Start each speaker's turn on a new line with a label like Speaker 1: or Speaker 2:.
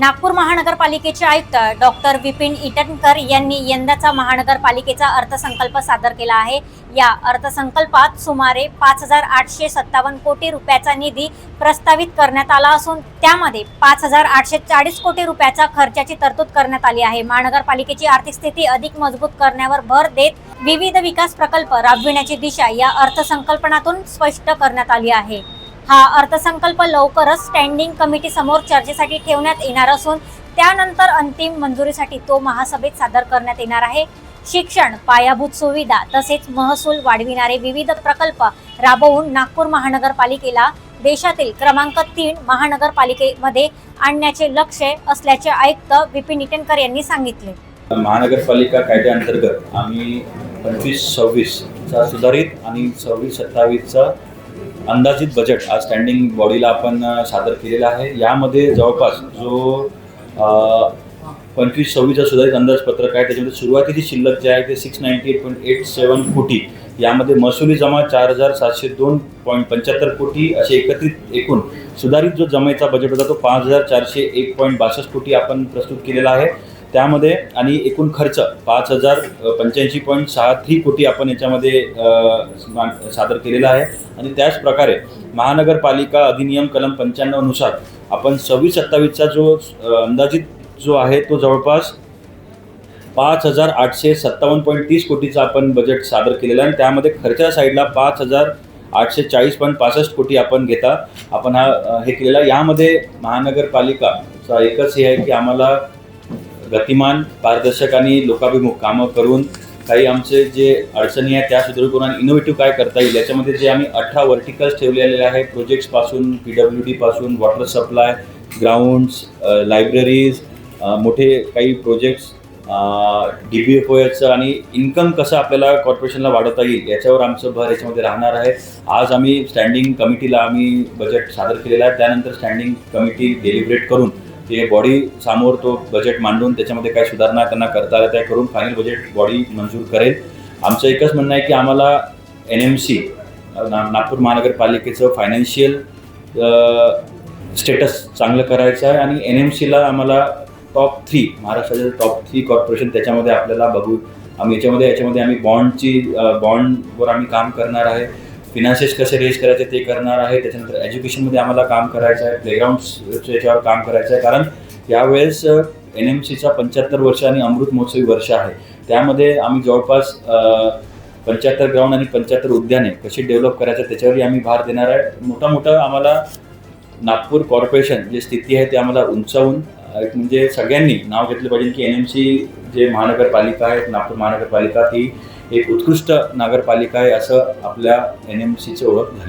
Speaker 1: नागपूर महानगरपालिकेचे आयुक्त डॉक्टर विपिन ईटनकर यांनी यंदाचा महानगरपालिकेचा अर्थसंकल्प सादर केला आहे। या अर्थसंकल्पात सुमारे 5,857 कोटी रुपयाचा निधी प्रस्तावित करण्यात आला असून त्यामध्ये 5,840 कोटी रुपयाचा खर्चाची तरतूद करण्यात आली आहे। महानगरपालिकेची आर्थिक स्थिती अधिक मजबूत करण्यावर भर देत विविध विकास प्रकल्प राबविण्याची दिशा या अर्थसंकल्पातून स्पष्ट करण्यात आली आहे। हा अर्थसंकल्प लवकरच स्टँडिंग कमिटी समोर चर्चेसाठी ठेवण्यात येणार असून त्यानंतर अंतिम मंजुरीसाठी तो महासभेत सादर करण्यात येणार आहे। शिक्षण, पायाभूत सुविधा तसेच महसूल वाढविणारे विविध प्रकल्प राबवून नागपूर महानगरपालिकेला देशातील क्रमांक 3 महानगरपालिकेमध्ये आणण्याचे लक्ष्य असल्याचे आयुक्त विपिन ईटनकर यांनी सांगितले।
Speaker 2: महानगरपालिका कायद्याअंतर्गत आम्ही 25-26 चा सुधारित आणि 26-27 चा अंदाजित बजेट आज स्टँडिंग बॉडीला आपण सादर केलेला आहे। यामध्ये जवळपास जो 25-26 चा सुधारित अंदाजपत्रक आहे त्याच्यामध्ये सुरुवातीची शिल्लक जे आहे ते 698.87 कोटी, यामध्ये महसुली जमा 4,702.75 कोटी असे एकत्रित एकूण सुधारित जो जमेचा बजेट होता तो 5,401.62 कोटी आपण प्रस्तुत केलेला आहे। त्यामध्ये आणि एकूण खर्च 5,085.63 कोटी आपण याच्यामध्ये सादर केलेला आहे। आणि त्याच प्रकारे महानगरपालिका अधिनियम कलम 95 नुसार आपण 26-27 चा जो अंदाजित जो आहे तो जवळपास 5,857.30 कोटीचा आपण बजेट सादर केलेला आहे। त्यामध्ये खर्चाच्या साईडला 5,840.65 कोटी आपण घेता आपण हे केलेला। यामध्ये महानगरपालिकाचा एकच हे आहे की आम्हाला गतिमान, पारदर्शक आणि लोकाभिमुख कामं करून काही आमचे जे अडचणी आहेत त्या सुधारू करून आणि इनोव्हेटिव्ह काय करता येईल याच्यामध्ये जे आम्ही 18 व्हर्टिकल्स ठेवलेले आहे, प्रोजेक्ट्सपासून PWD पासून वॉटर सप्लाय, ग्राउंड्स, लायब्ररीज, मोठे काही प्रोजेक्ट्स, DBFOचं आणि इन्कम कसं आपल्याला कॉर्पोरेशनला वाढवता येईल याच्यावर आमचं भर याच्यामध्ये राहणार आहे। आज आम्ही स्टँडिंग कमिटीला आम्ही बजेट सादर केलेला आहे। त्यानंतर स्टँडिंग कमिटी डेलिब्रेट करून ते बॉडी समोर तो बजेट मांडून त्याच्यामध्ये काय सुधारणा त्यांना करता आल्या त्या करून फायनल बजेट बॉडी मंजूर करेल। आमचं एकच म्हणणं आहे की आम्हाला NMC नागपूर महानगरपालिकेचं फायनान्शियल स्टेटस चांगलं करायचं आहे आणि NMCला आम्हाला टॉप 3 महाराष्ट्राचे टॉप 3 कॉर्पोरेशन त्याच्यामध्ये आपल्याला बघू आम्ही याच्यामध्ये आम्ही बॉन्डवर आम्ही काम करणार आहे। फिनान्सेस कसे रेज करायचे ते करणार आहे। त्याच्यानंतर एज्युकेशनमध्ये आम्हाला काम करायचं आहे, प्लेग्राऊंड्सच्या याच्यावर काम करायचं आहे, कारण यावेळेस NMCचा 75 वर्ष आणि अमृत महोत्सवी वर्ष आहे। त्यामध्ये आम्ही जवळपास 75 ग्राउंड आणि 75 उद्याने कशी डेव्हलप करायचं त्याच्यावरही आम्ही भार देणार आहे। मोठा आम्हाला नागपूर कॉर्पोरेशन जी स्थिती आहे ते आम्हाला उंचावून म्हणजे सगळ्यांनी नाव घेतलं पाहिजे की NMC जे महानगरपालिका आहे, नागपूर महानगरपालिका ही एक उत्कृष्ट नगरपालिका आहे असं आपल्या NMCची ओळख झाली।